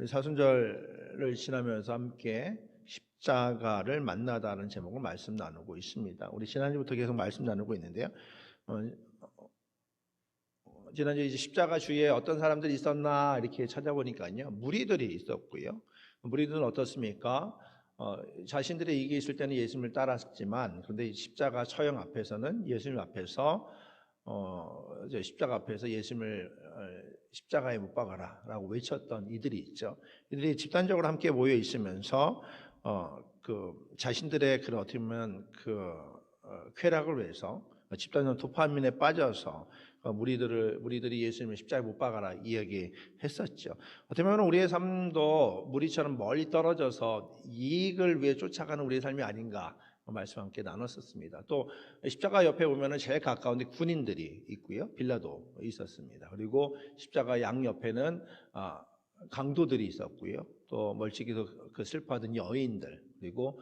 우리 사순절을 지나면서 함께 십자가를 만나다는 제목으로 말씀 나누고 있습니다. 우리 지난주부터 계속 말씀 나누고 있는데요. 지난주 이제 십자가 주위에 어떤 사람들이 있었나 이렇게 찾아보니까요, 무리들이 있었고요. 무리들은 어떻습니까? 자신들의 이익이 있을 때는 예수님을 따랐지만, 그런데 십자가 처형 앞에서는 예수님 앞에서 이제 십자가 앞에서 예수님을 십자가에 못 박아라라고 외쳤던 이들이 있죠. 이들이 집단적으로 함께 모여 있으면서 그 자신들의 그런 어떻게 보면 쾌락을 위해서 집단적 도파민에 빠져서 무리들이 예수님을 십자가에 못 박아라 이야기했었죠. 어떻게 보면 우리의 삶도 무리처럼 멀리 떨어져서 이익을 위해 쫓아가는 우리의 삶이 아닌가 말씀 함께 나눴었습니다. 또 십자가 옆에 보면은 제일 가까운데 군인들이 있고요, 빌라도 있었습니다. 그리고 십자가 양 옆에는 강도들이 있었고요, 또 멀찍이도 그 슬퍼하던 여인들, 그리고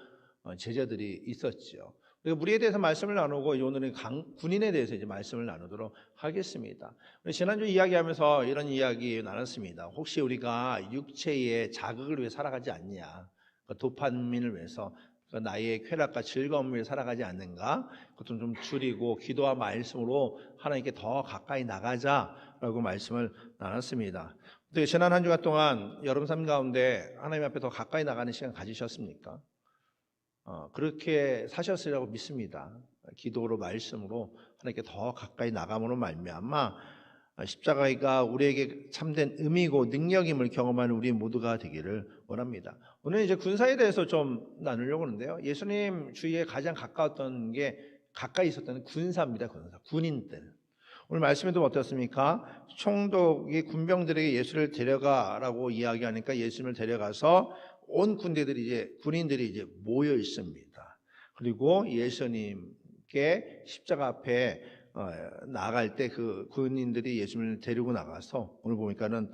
제자들이 있었죠. 그리고 무리에 대해서 말씀을 나누고 오늘은 군인에 대해서 이제 말씀을 나누도록 하겠습니다. 지난주 이야기하면서 이런 이야기 나눴습니다. 혹시 우리가 육체의 자극을 위해 살아가지 않냐, 도파민을 위해서 나의 쾌락과 즐거움을 위해 살아가지 않는가? 그것도 좀 줄이고 기도와 말씀으로 하나님께 더 가까이 나가자라고 말씀을 나눴습니다. 지난 한 주간 동안 여러분 삶 가운데 하나님 앞에 더 가까이 나가는 시간 가지셨습니까? 그렇게 사셨으리라고 믿습니다. 기도로 말씀으로 하나님께 더 가까이 나감으로 말미암아 십자가가 우리에게 참된 의미고 능력임을 경험하는 우리 모두가 되기를 원합니다. 오늘 이제 군사에 대해서 좀 나누려고 하는데요. 예수님 주위에 가장 가까웠던 게 가까이 있었던 군사입니다. 군인들. 오늘 말씀에도 어떻습니까? 총독이 군병들에게 예수를 데려가라고 이야기하니까 예수님을 데려가서 온 군인들이 이제 모여 있습니다. 그리고 예수님께 십자가 앞에 나갈 때 그 군인들이 예수님을 데리고 나가서 오늘 보니까는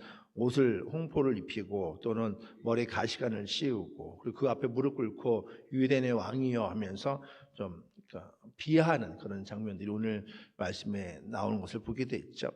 홍포를 입히고 또는 머리에 가시관을 씌우고 그리고 그 앞에 무릎 꿇고 유대인의 왕이여 하면서 좀 비하하는 그런 장면들이 오늘 말씀에 나오는 것을 보게 됐죠.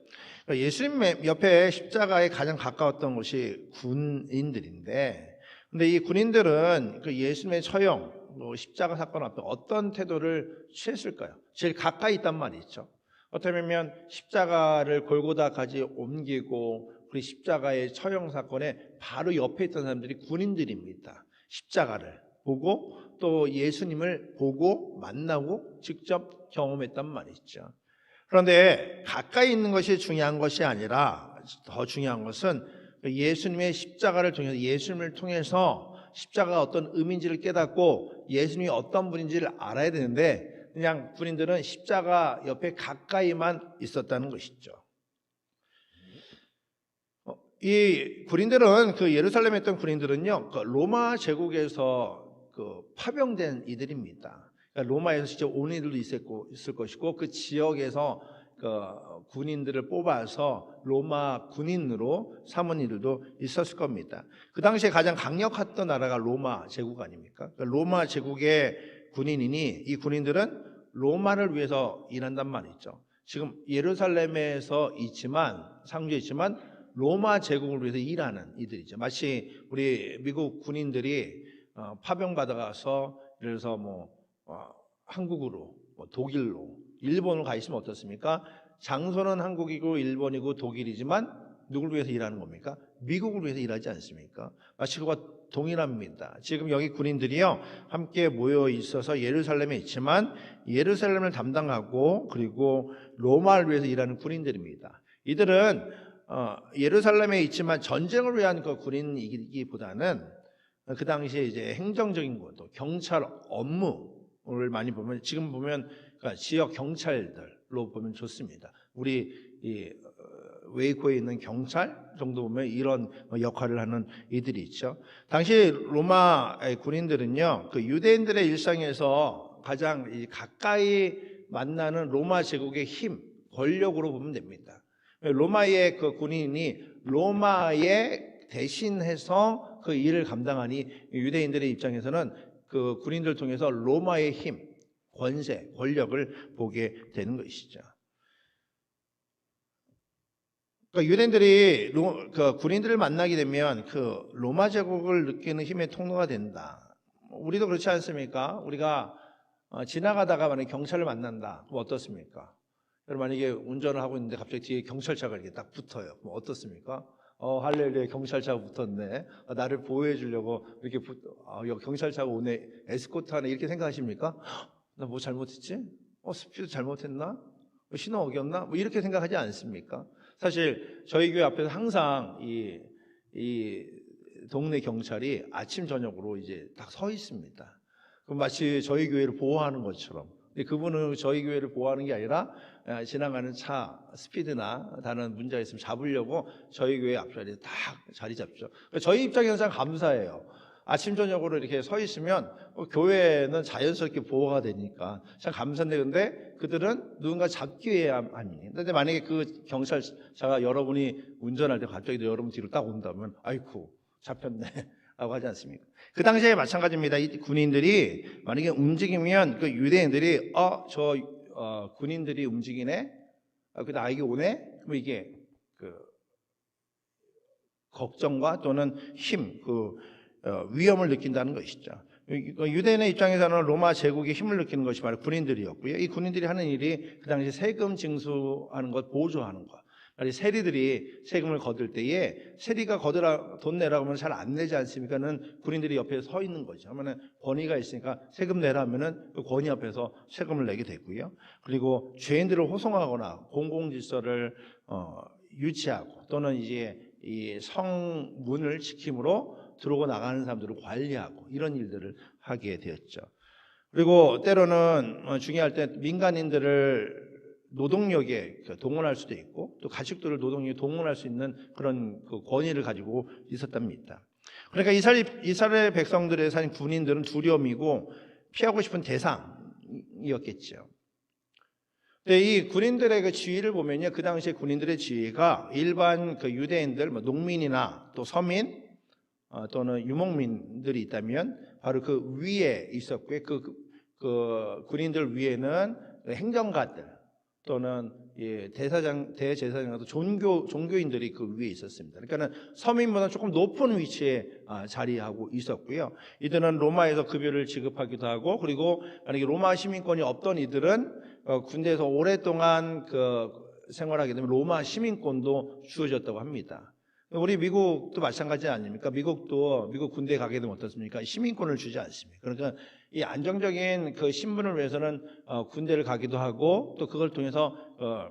예수님 옆에 십자가에 가장 가까웠던 곳이 군인들인데, 근데 이 군인들은 그 예수님의 처형, 십자가 사건 앞에 어떤 태도를 취했을까요? 제일 가까이 있단 말이죠. 어떻게 보면 십자가를 골고다까지 옮기고 우리 십자가의 처형 사건에 바로 옆에 있던 사람들이 군인들입니다. 십자가를 보고 또 예수님을 보고 만나고 직접 경험했단 말이죠. 그런데 가까이 있는 것이 중요한 것이 아니라 더 중요한 것은 예수님의 십자가를 통해서 예수님을 통해서 십자가가 어떤 의미인지를 깨닫고 예수님이 어떤 분인지를 알아야 되는데 그냥 군인들은 십자가 옆에 가까이만 있었다는 것이죠. 이 군인들은 예루살렘에 있던 군인들은요, 로마 제국에서 파병된 이들입니다. 그러니까 로마에서 진짜 온 이들도 있을 것이고 그 지역에서 군인들을 뽑아서 로마 군인으로 삼은 이들도 있었을 겁니다. 그 당시에 가장 강력했던 나라가 로마 제국 아닙니까? 그러니까 로마 제국의 군인이니 이 군인들은 로마를 위해서 일한단 말이죠. 지금 예루살렘에서 상주에 있지만 로마 제국을 위해서 일하는 이들이죠. 마치 우리 미국 군인들이 파병받아가서 예를 들어서 한국으로 독일로 일본으로 가 있으면 어떻습니까? 장소는 한국이고 일본이고 독일이지만 누구를 위해서 일하는 겁니까? 미국을 위해서 일하지 않습니까? 마치 그와 동일합니다. 지금 여기 군인들이요 함께 모여 있어서 예루살렘에 있지만 예루살렘을 담당하고 그리고 로마를 위해서 일하는 군인들입니다. 이들은 예루살렘에 있지만 전쟁을 위한 군인이기보다는 그 당시에 이제 행정적인 것도 경찰 업무를 많이 보면 지금 보면 지역 경찰들로 보면 좋습니다. 우리 웨이코에 있는 경찰 정도 보면 이런 역할을 하는 이들이 있죠. 당시 로마 군인들은요, 유대인들의 일상에서 가장 가까이 만나는 로마 제국의 힘, 권력으로 보면 됩니다. 로마의 군인이 로마에 대신해서 그 일을 감당하니 유대인들의 입장에서는 그 군인들 통해서 로마의 힘, 권세, 권력을 보게 되는 것이죠. 그러니까 유대인들이 그 군인들을 만나게 되면 그 로마 제국을 느끼는 힘의 통로가 된다. 우리도 그렇지 않습니까? 우리가 지나가다가 만약에 경찰을 만난다. 그럼 어떻습니까? 여러분 만약에 운전을 하고 있는데 갑자기 뒤에 경찰차가 이렇게 딱 붙어요. 그럼 어떻습니까? 할렐루야, 경찰차가 붙었네. 나를 보호해 주려고 이렇게 여기 경찰차가 오네. 에스코트 하네. 이렇게 생각하십니까? 나 뭐 잘못했지? 스피드 잘못했나? 신호 어겼나? 뭐 이렇게 생각하지 않습니까? 사실 저희 교회 앞에서 항상 이 동네 경찰이 아침 저녁으로 이제 딱 서 있습니다. 그럼 마치 저희 교회를 보호하는 것처럼. 근데 그분은 저희 교회를 보호하는 게 아니라 지나가는 차 스피드나 다른 문제가 있으면 잡으려고 저희 교회 앞자리에 딱 자리 잡죠. 저희 입장에서 참 감사해요. 아침 저녁으로 이렇게 서 있으면 교회는 자연스럽게 보호가 되니까 참 감사한데, 근데 그들은 누군가 잡기 위해 아니. 근데 만약에 그 경찰차가 여러분이 운전할 때 갑자기 여러분 뒤로 딱 온다면 아이쿠 잡혔네 라고 하지 않습니까? 그 당시에 마찬가지입니다. 이 군인들이 만약에 움직이면 그 유대인들이 군인들이 움직이네, 그 나에게 오네. 그럼 이게 그 걱정과 또는 힘, 위험을 느낀다는 것이죠. 유대인의 입장에서는 로마 제국의 힘을 느끼는 것이 바로 군인들이었고요. 이 군인들이 하는 일이 그 당시 세금 징수하는 것, 보조하는 것. 세리들이 세금을 거둘 때에 세리가 돈 내라고 하면 잘 안 내지 않습니까는 군인들이 옆에 서 있는 거죠. 하면은 권위가 있으니까 세금 내라 하면은 그 권위 앞에서 세금을 내게 되고요. 그리고 죄인들을 호송하거나 공공질서를 유지하고 또는 이제 이 성문을 지킴으로 들어오고 나가는 사람들을 관리하고 이런 일들을 하게 되었죠. 그리고 때로는 중요할 때 민간인들을 노동력에 동원할 수도 있고 또 가축들을 노동력에 동원할 수 있는 그런 그 권위를 가지고 있었답니다. 그러니까 이스라엘 백성들의 산 군인들은 두려움이고 피하고 싶은 대상이었겠죠. 근데 이 군인들의 그 지위를 보면요, 그 당시에 군인들의 지위가 일반 그 유대인들, 농민이나 또 서민 또는 유목민들이 있다면 바로 그 위에 있었고요. 그 군인들 위에는 행정가들 또는 대제사장과 종교인들이 그 위에 있었습니다. 그러니까는 서민보다 조금 높은 위치에 자리하고 있었고요. 이들은 로마에서 급여를 지급하기도 하고, 그리고 만약에 로마 시민권이 없던 이들은 군대에서 오랫동안 생활하게 되면 로마 시민권도 주어졌다고 합니다. 우리 미국도 마찬가지 아닙니까? 미국 군대에 가게 되면 어떻습니까? 시민권을 주지 않습니다. 그러니까 이 안정적인 그 신분을 위해서는 군대를 가기도 하고 또 그걸 통해서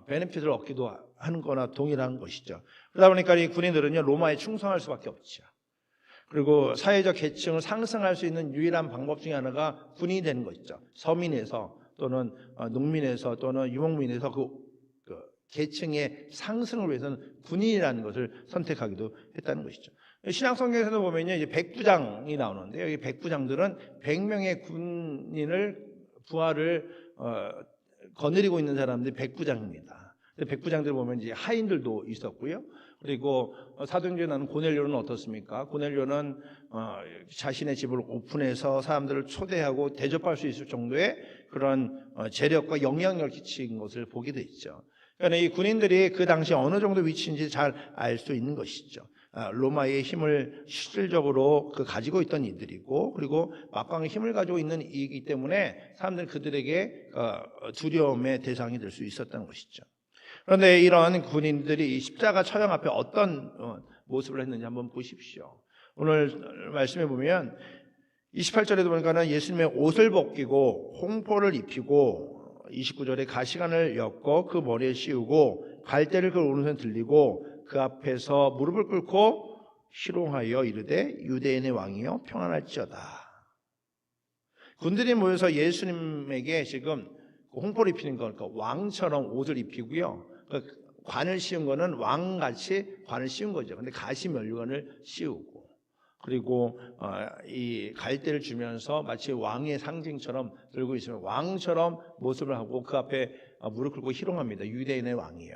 베네핏을 얻기도 하는 거나 동일한 것이죠. 그러다 보니까 이 군인들은요, 로마에 충성할 수밖에 없죠. 그리고 사회적 계층을 상승할 수 있는 유일한 방법 중에 하나가 군인이 되는 것이죠. 서민에서 또는 농민에서 또는 유목민에서 그 계층의 상승을 위해서는 군인이라는 것을 선택하기도 했다는 것이죠. 신약 성경에서도 보면요, 이제 백부장이 나오는데요. 이 백부장들은 100명의 군인을 부하를 거느리고 있는 사람들이 백부장입니다. 백부장들 보면 이제 하인들도 있었고요. 그리고 사도행전에 나오는 고넬료는 어떻습니까? 고넬료는 자신의 집을 오픈해서 사람들을 초대하고 대접할 수 있을 정도의 그런 재력과 영향력을 끼친 것을 보게 되죠. 그러니까 이 군인들이 그 당시 어느 정도 위치인지 잘 알 수 있는 것이죠. 로마의 힘을 실질적으로 가지고 있던 이들이고, 그리고 막강한 힘을 가지고 있는 이기 때문에 사람들은 그들에게 두려움의 대상이 될 수 있었던 것이죠. 그런데 이런 군인들이 이 십자가 처형 앞에 어떤 모습을 했는지 한번 보십시오. 오늘 말씀해 보면 28절에도 보니까는 예수님의 옷을 벗기고 홍포를 입히고 29절에 가시관을 엮고 그 머리에 씌우고 갈대를 그 오른손에 들리고 그 앞에서 무릎을 꿇고 희롱하여 이르되 유대인의 왕이여 평안할지어다. 군들이 모여서 예수님에게 지금 홍포를 입히는 거니까 왕처럼 옷을 입히고요. 관을 씌운 거는 왕같이 관을 씌운 거죠. 근데 가시 면류관을 씌우고, 그리고 이 갈대를 주면서 마치 왕의 상징처럼 들고 있으면 왕처럼 모습을 하고 그 앞에 무릎 꿇고 희롱합니다. 유대인의 왕이에요.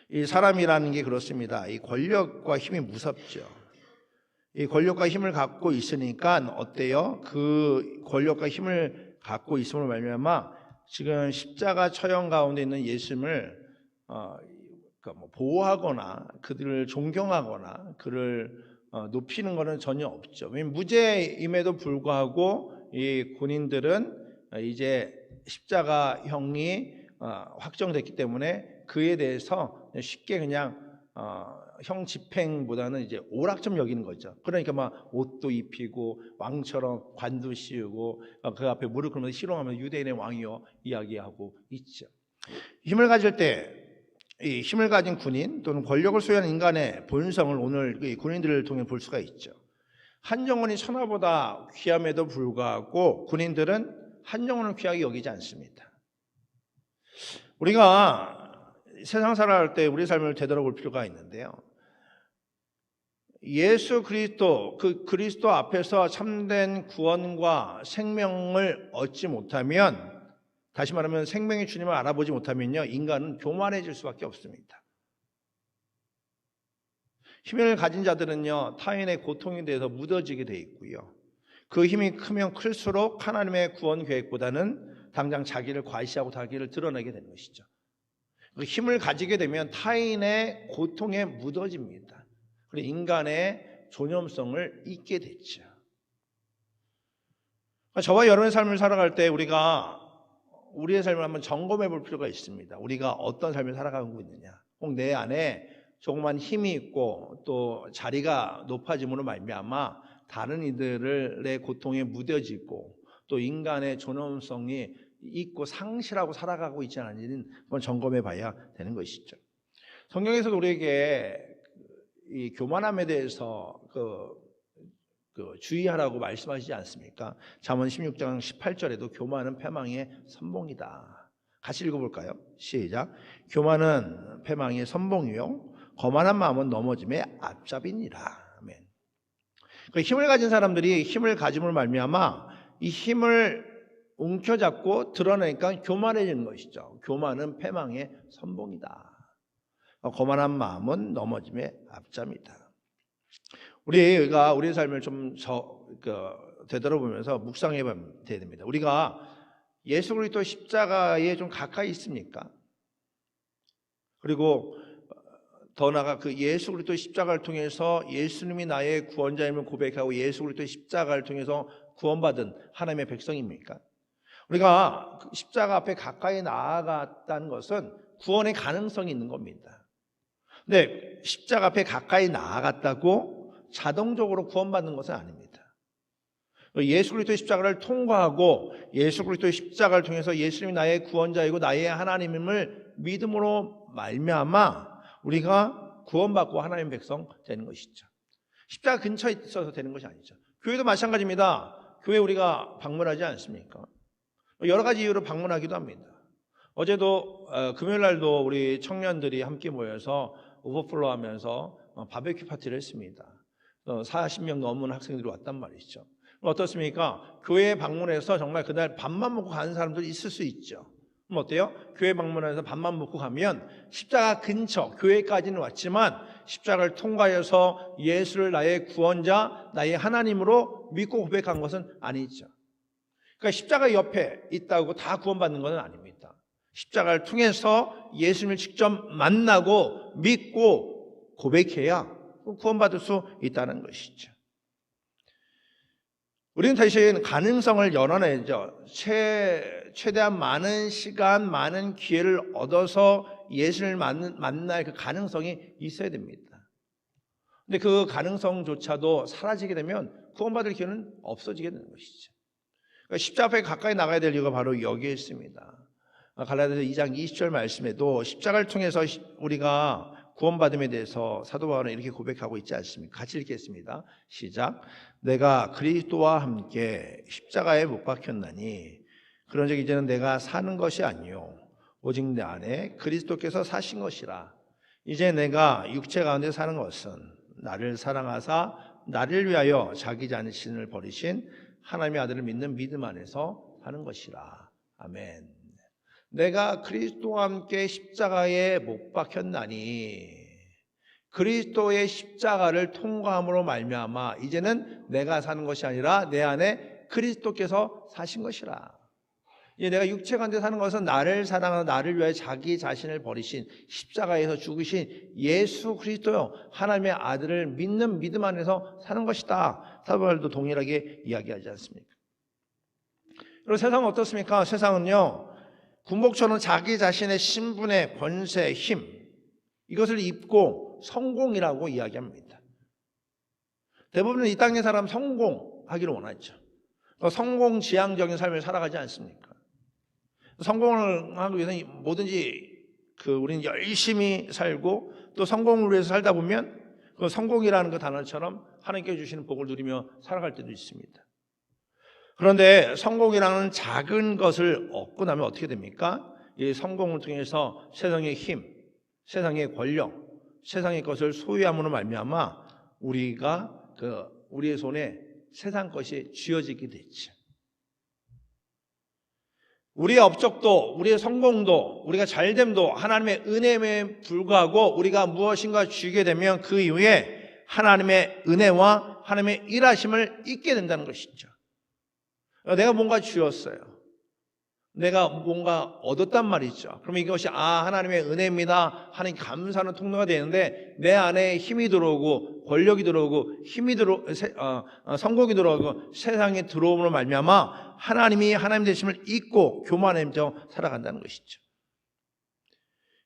이 사람이라는 게 그렇습니다. 이 권력과 힘이 무섭죠. 이 권력과 힘을 갖고 있으니까 어때요? 그 권력과 힘을 갖고 있음을 말미암아 지금 십자가 처형 가운데 있는 예수님을 뭐 보호하거나 그들을 존경하거나 그를 높이는 것은 전혀 없죠. 무죄임에도 불구하고 이 군인들은 이제 십자가형이 확정됐기 때문에 그에 대해서 쉽게 그냥 형 집행보다는 이제 오락점 여기는 거죠. 그러니까 막 옷도 입히고 왕처럼 관도 씌우고 그 앞에 무릎 꿇으면서 희롱하면서 유대인의 왕이여 이야기하고 있죠. 힘을 가질 때 이 힘을 가진 군인 또는 권력을 소유한 인간의 본성을 오늘 이 군인들을 통해 볼 수가 있죠. 한 영혼이 천하보다 귀함에도 불구하고 군인들은 한 영혼을 귀하게 여기지 않습니다. 우리가 세상 살아갈 때 우리 삶을 되돌아볼 필요가 있는데요. 예수 그리스도, 그 그리스도 앞에서 참된 구원과 생명을 얻지 못하면, 다시 말하면 생명의 주님을 알아보지 못하면요, 인간은 교만해질 수밖에 없습니다. 힘을 가진 자들은요, 타인의 고통에 대해서 묻어지게 돼 있고요. 그 힘이 크면 클수록 하나님의 구원 계획보다는 당장 자기를 과시하고 자기를 드러내게 되는 것이죠. 그 힘을 가지게 되면 타인의 고통에 묻어집니다. 그리고 인간의 존엄성을 잊게 됐죠. 저와 여러분의 삶을 살아갈 때 우리가 우리의 삶을 한번 점검해 볼 필요가 있습니다. 우리가 어떤 삶을 살아가고 있느냐. 꼭 내 안에 조그만 힘이 있고 또 자리가 높아짐으로 말미암아 다른 이들의 고통에 무뎌지고 또 인간의 존엄성이 있고 상실하고 살아가고 있지 않은지는 한번 점검해 봐야 되는 것이죠. 성경에서도 우리에게 이 교만함에 대해서 주의하라고 말씀하시지 않습니까? 잠언 16장 18절에도 교만은 패망의 선봉이다. 같이 읽어볼까요? 시작. 교만은 패망의 선봉이요 거만한 마음은 넘어짐의 앞잡이니라. 아멘. 힘을 가진 사람들이 힘을 가짐을 말미암아 이 힘을 움켜잡고 드러내니까 교만해지는 것이죠. 교만은 패망의 선봉이다. 거만한 마음은 넘어짐의 앞잡이다. 우리가 우리의 삶을 좀 되돌아보면서 묵상해 봐야 됩니다. 우리가 예수 그리스도 십자가에 좀 가까이 있습니까? 그리고 더 나아가 그 예수 그리스도 십자가를 통해서 예수님이 나의 구원자임을 고백하고 예수 그리스도 십자가를 통해서 구원받은 하나님의 백성입니까? 우리가 십자가 앞에 가까이 나아갔다는 것은 구원의 가능성이 있는 겁니다. 근데 십자가 앞에 가까이 나아갔다고 자동적으로 구원받는 것은 아닙니다. 예수 그리스도의 십자가를 통과하고 예수 그리스도의 십자가를 통해서 예수님이 나의 구원자이고 나의 하나님임을 믿음으로 말미암아 우리가 구원받고 하나님의 백성 되는 것이죠. 십자가 근처에 있어서 되는 것이 아니죠. 교회도 마찬가지입니다. 교회 우리가 방문하지 않습니까? 여러 가지 이유로 방문하기도 합니다. 어제도 금요일 날도 우리 청년들이 함께 모여서 오버플로 하면서 바베큐 파티를 했습니다. 40명 넘은 학생들이 왔단 말이죠. 어떻습니까? 교회에 방문해서 정말 그날 밥만 먹고 가는 사람들이 있을 수 있죠. 그럼 어때요? 교회 방문해서 밥만 먹고 가면 십자가 근처, 교회까지는 왔지만 십자가를 통과해서 예수를 나의 구원자, 나의 하나님으로 믿고 고백한 것은 아니죠. 그러니까 십자가 옆에 있다고 다 구원받는 것은 아닙니다. 십자가를 통해서 예수님을 직접 만나고 믿고 고백해야 구원받을 수 있다는 것이죠. 우리는 대신 가능성을 열어내죠. 최대한 많은 시간, 많은 기회를 얻어서 예수를 만날 그 가능성이 있어야 됩니다. 근데 그 가능성조차도 사라지게 되면 구원받을 기회는 없어지게 되는 것이죠. 그러니까 십자가 앞에 가까이 나가야 될 이유가 바로 여기에 있습니다. 갈라디아서 2장 20절 말씀에도 십자가를 통해서 우리가 구원받음에 대해서 사도 바울은 이렇게 고백하고 있지 않습니까? 같이 읽겠습니다. 시작. 내가 그리스도와 함께 십자가에 못 박혔나니 그런즉 이제는 내가 사는 것이 아니요 오직 내 안에 그리스도께서 사신 것이라. 이제 내가 육체 가운데 사는 것은 나를 사랑하사 나를 위하여 자기 자신을 버리신 하나님의 아들을 믿는 믿음 안에서 사는 것이라. 아멘. 내가 그리스도와 함께 십자가에 못 박혔나니 그리스도의 십자가를 통과함으로 말미암아 이제는 내가 사는 것이 아니라 내 안에 그리스도께서 사신 것이라. 이제 내가 육체 가운데 사는 것은 나를 사랑하는 나를 위하여 자기 자신을 버리신 십자가에서 죽으신 예수 그리스도요 하나님의 아들을 믿는 믿음 안에서 사는 것이다. 사도 바울도 동일하게 이야기하지 않습니까? 그리고 세상은 어떻습니까? 세상은요 군복처럼 자기 자신의 신분의 권세, 힘 이것을 입고 성공이라고 이야기합니다. 대부분 이 땅의 사람 성공하기를 원하죠. 성공지향적인 삶을 살아가지 않습니까? 성공을 하기 위해서는 뭐든지 우리는 열심히 살고 또 성공을 위해서 살다 보면 그 성공이라는 그 단어처럼 하나님께 주시는 복을 누리며 살아갈 때도 있습니다. 그런데 성공이라는 작은 것을 얻고 나면 어떻게 됩니까? 이 성공을 통해서 세상의 힘, 세상의 권력, 세상의 것을 소유함으로 말미암아 우리의 손에 세상 것이 쥐어지게 됐죠. 우리의 업적도 우리의 성공도 우리가 잘됨도 하나님의 은혜에 불구하고 우리가 무엇인가 쥐게 되면 그 이후에 하나님의 은혜와 하나님의 일하심을 잊게 된다는 것이죠. 내가 뭔가 쥐었어요. 내가 뭔가 얻었단 말이죠. 그러면 이것이 하나님의 은혜입니다. 하나님 감사하는 통로가 되는데 내 안에 힘이 들어오고 권력이 들어오고 성공이 들어오고 세상에 들어옴으로 말미암아 하나님이 하나님 되심을 잊고 교만해져 살아간다는 것이죠.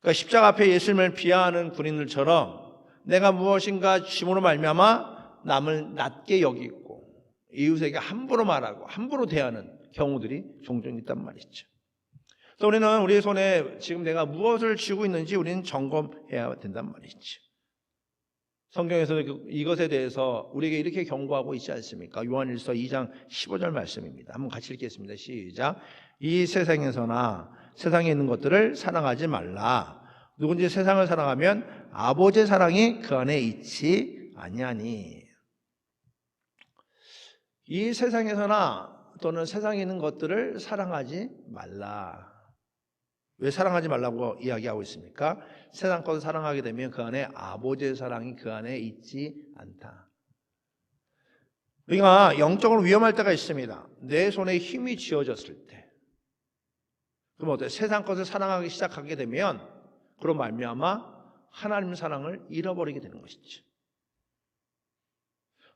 그러니까 십자가 앞에 예수님을 비하하는 군인들처럼 내가 무엇인가 쥐므로 말미암아 남을 낮게 여기고 이웃에게 함부로 말하고 함부로 대하는 경우들이 종종 있단 말이죠. 또 우리는 우리의 손에 지금 내가 무엇을 쥐고 있는지 우리는 점검해야 된단 말이죠. 성경에서 이것에 대해서 우리에게 이렇게 경고하고 있지 않습니까? 요한일서 2장 15절 말씀입니다. 한번 같이 읽겠습니다. 시작. 이 세상에서나 세상에 있는 것들을 사랑하지 말라. 누군지 세상을 사랑하면 아버지의 사랑이 그 안에 있지 아니하니. 이 세상에서나 또는 세상에 있는 것들을 사랑하지 말라. 왜 사랑하지 말라고 이야기하고 있습니까? 세상 것을 사랑하게 되면 그 안에 아버지의 사랑이 그 안에 있지 않다. 우리가 영적으로 위험할 때가 있습니다. 내 손에 힘이 쥐어졌을 때. 그럼 어때요? 세상 것을 사랑하기 시작하게 되면 그로 말미암아 하나님 사랑을 잃어버리게 되는 것이죠.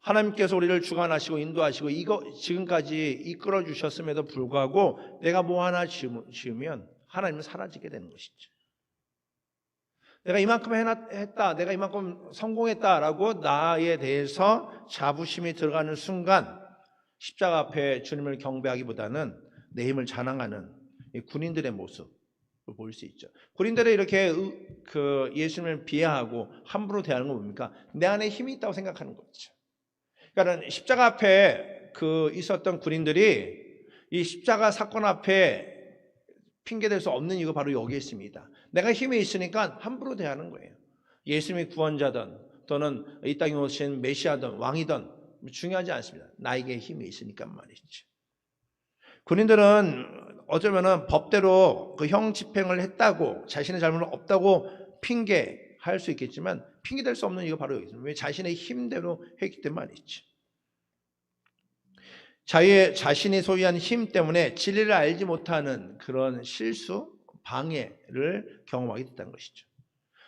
하나님께서 우리를 주관하시고 인도하시고 지금까지 이끌어 주셨음에도 불구하고 내가 뭐 하나 지으면 하나님은 사라지게 되는 것이죠. 내가 이만큼 했다, 내가 이만큼 성공했다라고 나에 대해서 자부심이 들어가는 순간 십자가 앞에 주님을 경배하기보다는 내 힘을 자랑하는 군인들의 모습을 볼 수 있죠. 군인들이 이렇게 예수님을 비하하고 함부로 대하는 건 뭡니까? 내 안에 힘이 있다고 생각하는 거죠. 그러니까 십자가 앞에 있었던 군인들이 이 십자가 사건 앞에 핑계댈 수 없는 이유가 바로 여기에 있습니다. 내가 힘이 있으니까 함부로 대하는 거예요. 예수님이 구원자든 또는 이 땅에 오신 메시아든 왕이든 중요하지 않습니다. 나에게 힘이 있으니까 말이죠. 군인들은 어쩌면은 법대로 그 형 집행을 했다고 자신의 잘못은 없다고 핑계할 수 있겠지만 핑계댈 수 없는 이유가 바로 여기 있습니다. 왜 자신의 힘대로 했기 때문에 말이죠. 자신이 소유한 힘 때문에 진리를 알지 못하는 그런 실수, 방해를 경험하게 됐다는 것이죠.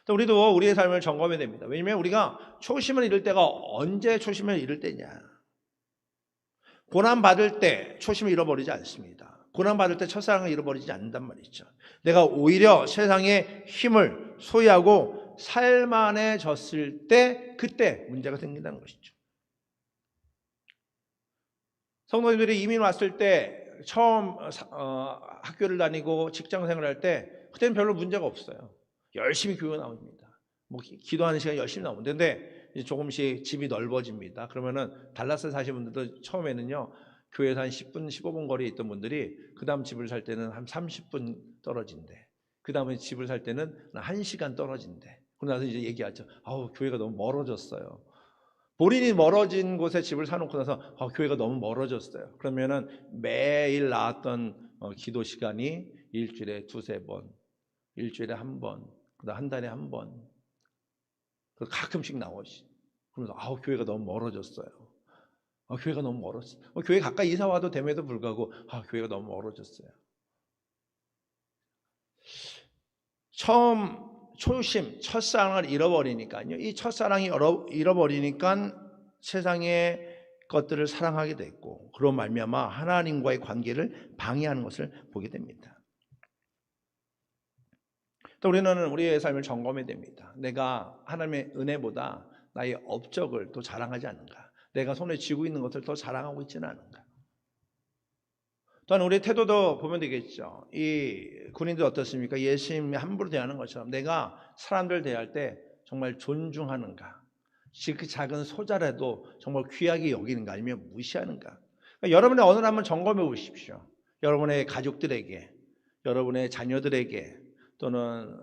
또 우리도 우리의 삶을 점검해야 됩니다. 왜냐하면 우리가 초심을 잃을 때가 언제 초심을 잃을 때냐. 고난받을 때 초심을 잃어버리지 않습니다. 고난받을 때 첫사랑을 잃어버리지 않는단 말이죠. 내가 오히려 세상의 힘을 소유하고 살만해졌을 때 그때 문제가 생긴다는 것이죠. 성도님들이 이민 왔을 때 처음 학교를 다니고 직장 생활할 때 그때는 별로 문제가 없어요. 열심히 교회 나옵니다. 기도하는 시간 열심히 나오는데 이제 조금씩 집이 넓어집니다. 그러면은 달라스에 사시는 분들도 처음에는요 교회에서 한 10분, 15분 거리에 있던 분들이 그 다음 집을 살 때는 한 30분 떨어진대. 그 다음에 집을 살 때는 1시간 떨어진대. 그러고 나서 이제 얘기하죠. 교회가 너무 멀어졌어요. 본인이 멀어진 곳에 집을 사놓고 나서 교회가 너무 멀어졌어요. 그러면은 매일 나왔던 기도 시간이 일주일에 2-3번, 일주일에 1번, 그다음 한 달에 1번, 가끔씩 나오시. 그러면서 교회가 너무 멀어졌어요. 교회가 너무 멀었어요. 교회 가까이 이사 와도 됨에도 불구하고 교회가 너무 멀어졌어요. 처음 초심, 첫사랑을 잃어버리니까요. 이 첫사랑이 잃어버리니까 세상의 것들을 사랑하게 됐고, 그로 말미암아 하나님과의 관계를 방해하는 것을 보게 됩니다. 또 우리는 우리의 삶을 점검해야 됩니다. 내가 하나님의 은혜보다 나의 업적을 더 자랑하지 않는가? 내가 손에 쥐고 있는 것을 더 자랑하고 있지는 않은가? 또한 우리의 태도도 보면 되겠죠. 이 군인들 어떻습니까? 예수님이 함부로 대하는 것처럼 내가 사람들 대할 때 정말 존중하는가? 그 작은 소자라도 정말 귀하게 여기는가 아니면 무시하는가? 그러니까 여러분의 언어를 한번 점검해 보십시오. 여러분의 가족들에게, 여러분의 자녀들에게, 또는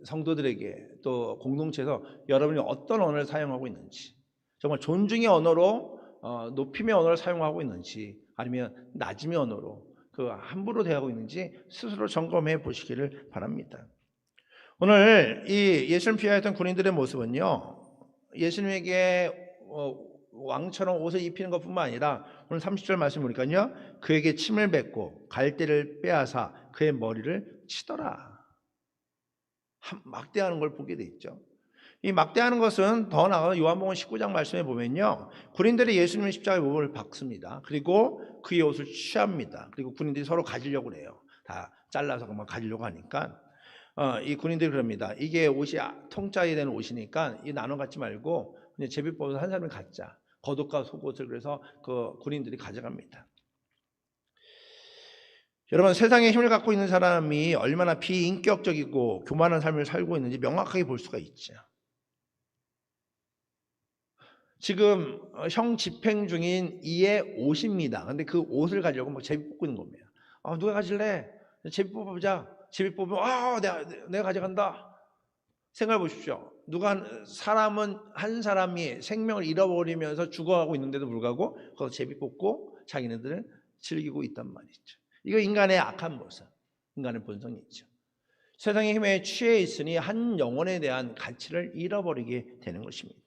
성도들에게, 또 공동체에서 여러분이 어떤 언어를 사용하고 있는지, 정말 존중의 언어로 높임의 언어를 사용하고 있는지, 아니면 낮음의 언어로 그 함부로 대하고 있는지 스스로 점검해 보시기를 바랍니다. 오늘 이 예수님 피하였던 군인들의 모습은요, 예수님에게 왕처럼 옷을 입히는 것뿐만 아니라 오늘 30절 말씀 보니까요, 그에게 침을 뱉고 갈대를 빼앗아 그의 머리를 치더라. 막대하는 걸 보게 돼 있죠. 이 막대하는 것은 더 나아가 요한복음 19장 말씀에 보면요, 군인들이 예수님의 십자가에 몸을 박습니다. 그리고 그의 옷을 취합니다. 그리고 군인들이 서로 가지려고 해요. 다 잘라서 그만 가지려고 하니까 이 군인들이 그럽니다. 이게 옷이 통짜에 되는 옷이니까 이 나눠 갖지 말고 그냥 제비 뽑아서 한 사람이 갖자. 겉옷과 속옷을 그래서 그 군인들이 가져갑니다. 여러분, 세상에 힘을 갖고 있는 사람이 얼마나 비인격적이고 교만한 삶을 살고 있는지 명확하게 볼 수가 있죠. 지금 형 집행 중인 이의 옷입니다. 근데 그 옷을 가지려고 막 제비 뽑고 있는 겁니다. 누가 가질래? 제비 뽑아보자. 제비 뽑으면 내가 가져간다. 생각해 보십시오. 사람은 한 사람이 생명을 잃어버리면서 죽어가고 있는데도 불구하고 거기서 제비 뽑고 자기네들은 즐기고 있단 말이죠. 이거 인간의 악한 모습, 인간의 본성이 있죠. 세상의 힘에 취해 있으니 한 영혼에 대한 가치를 잃어버리게 되는 것입니다.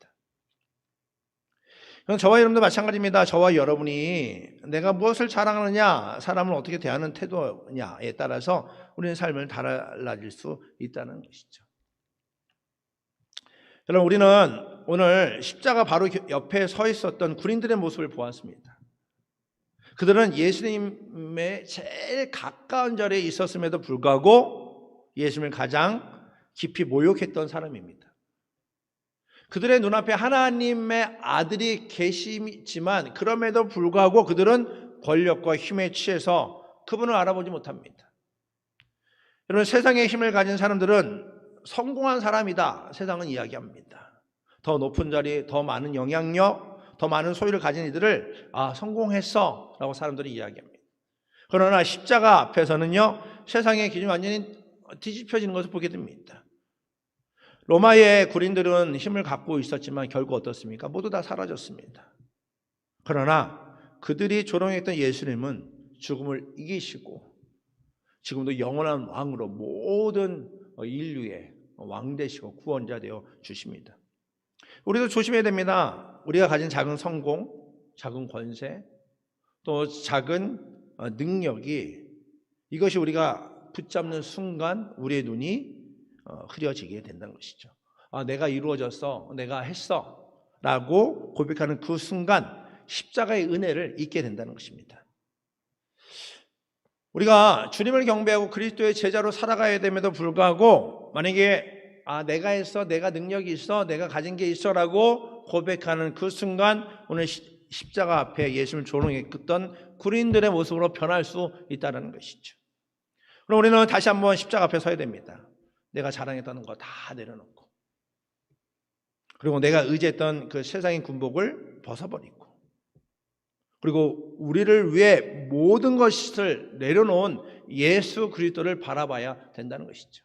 저와 여러분도 마찬가지입니다. 저와 여러분이 내가 무엇을 자랑하느냐, 사람을 어떻게 대하는 태도냐에 따라서 우리의 삶을 달라질 수 있다는 것이죠. 여러분, 우리는 오늘 십자가 바로 옆에 서 있었던 군인들의 모습을 보았습니다. 그들은 예수님의 제일 가까운 자리에 있었음에도 불구하고 예수님을 가장 깊이 모욕했던 사람입니다. 그들의 눈앞에 하나님의 아들이 계시지만 그럼에도 불구하고 그들은 권력과 힘에 취해서 그분을 알아보지 못합니다. 여러분, 세상의 힘을 가진 사람들은 성공한 사람이다, 세상은 이야기합니다. 더 높은 자리, 더 많은 영향력, 더 많은 소유를 가진 이들을 성공했어 라고 사람들이 이야기합니다. 그러나 십자가 앞에서는요, 세상의 기준이 완전히 뒤집혀지는 것을 보게 됩니다. 로마의 군인들은 힘을 갖고 있었지만 결국 어떻습니까? 모두 다 사라졌습니다. 그러나 그들이 조롱했던 예수님은 죽음을 이기시고 지금도 영원한 왕으로 모든 인류의 왕 되시고 구원자 되어 주십니다. 우리도 조심해야 됩니다. 우리가 가진 작은 성공, 작은 권세, 또 작은 능력이, 이것이 우리가 붙잡는 순간 우리의 눈이 흐려지게 된다는 것이죠. 내가 이루어졌어, 내가 했어 라고 고백하는 그 순간 십자가의 은혜를 잊게 된다는 것입니다. 우리가 주님을 경배하고 그리스도의 제자로 살아가야 됨에도 불구하고 만약에 내가 했어, 내가 능력이 있어, 내가 가진 게 있어 라고 고백하는 그 순간 오늘 십자가 앞에 예수님을 조롱했던 군인들의 모습으로 변할 수 있다는 것이죠. 그럼 우리는 다시 한번 십자가 앞에 서야 됩니다. 내가 자랑했던 거 다 내려놓고, 그리고 내가 의지했던 그 세상의 군복을 벗어버리고, 그리고 우리를 위해 모든 것을 내려놓은 예수 그리스도를 바라봐야 된다는 것이죠.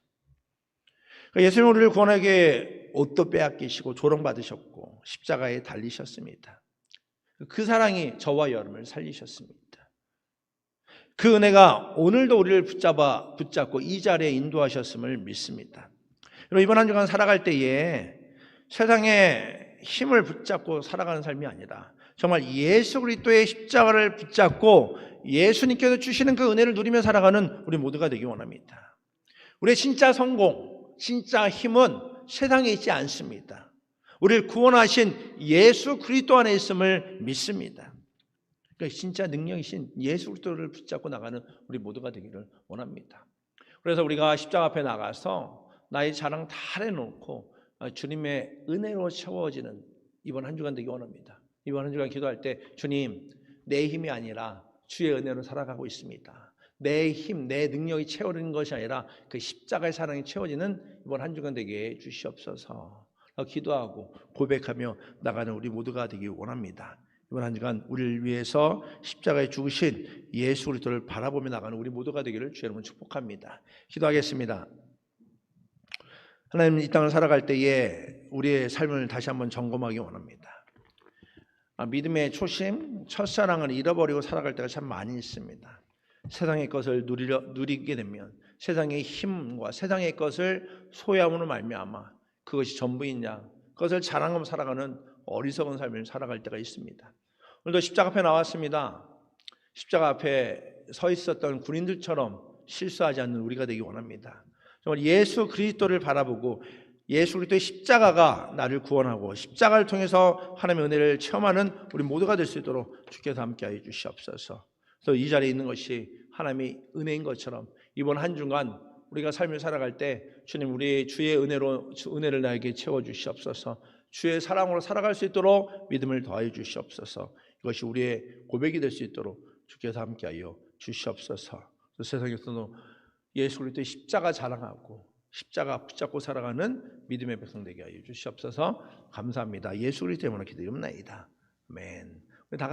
예수님은 우리를 구원하게 옷도 빼앗기시고 조롱받으셨고 십자가에 달리셨습니다. 그 사랑이 저와 여러분을 살리셨습니다. 그 은혜가 오늘도 우리를 붙잡고 이 자리에 인도하셨음을 믿습니다. 여러분, 이번 한 주간 살아갈 때에 세상의 힘을 붙잡고 살아가는 삶이 아니라 정말 예수 그리스도의 십자가를 붙잡고 예수님께서 주시는 그 은혜를 누리며 살아가는 우리 모두가 되기 원합니다. 우리의 진짜 성공, 진짜 힘은 세상에 있지 않습니다. 우리를 구원하신 예수 그리스도 안에 있음을 믿습니다. 그러니까 진짜 능력이신 예수 그리스도를 붙잡고 나가는 우리 모두가 되기를 원합니다. 그래서 우리가 십자가 앞에 나가서 나의 자랑 다 내놓고 주님의 은혜로 채워지는 이번 한 주간 되기 원합니다. 이번 한 주간 기도할 때 주님, 내 힘이 아니라 주의 은혜로 살아가고 있습니다. 내 힘, 내 능력이 채워지는 것이 아니라 그 십자가의 사랑이 채워지는 이번 한 주간 되게 해 주시옵소서. 기도하고 고백하며 나가는 우리 모두가 되기 원합니다. 이번 한 주간 우리를 위해서 십자가에 죽으신 예수 그리스도를 바라보며 나가는 우리 모두가 되기를 주의 이름으로 축복합니다. 기도하겠습니다. 하나님, 이 땅을 살아갈 때에 우리의 삶을 다시 한번 점검하기 원합니다. 믿음의 초심, 첫사랑을 잃어버리고 살아갈 때가 참 많이 있습니다. 세상의 것을 누리게 되면 세상의 힘과 세상의 것을 소유함으로 말미암아 그것이 전부이냐, 그것을 자랑하며 살아가는 어리석은 삶을 살아갈 때가 있습니다. 오늘도 십자가 앞에 나왔습니다. 십자가 앞에 서 있었던 군인들처럼 실수하지 않는 우리가 되기 원합니다. 정말 예수 그리스도를 바라보고 예수 그리스도의 십자가가 나를 구원하고 십자가를 통해서 하나님의 은혜를 체험하는 우리 모두가 될 수 있도록 주께서 함께하여 주시옵소서. 그래서 이 자리에 있는 것이 하나님의 은혜인 것처럼 이번 한 주간 우리가 삶을 살아갈 때 주님, 우리 주의 은혜를 나에게 채워 주시옵소서. 주의 사랑으로 살아갈 수 있도록 믿음을 더하여 주시옵소서. 이것이 우리의 고백이 될 수 있도록 주께서 함께하여 주시옵소서. 세상에서도 예수 그리스도의 십자가 자랑하고 십자가 붙잡고 살아가는 믿음의 백성 되게 하여 주시옵소서. 감사합니다. 예수 그리스도 이름으로 기도드립니다. 아멘.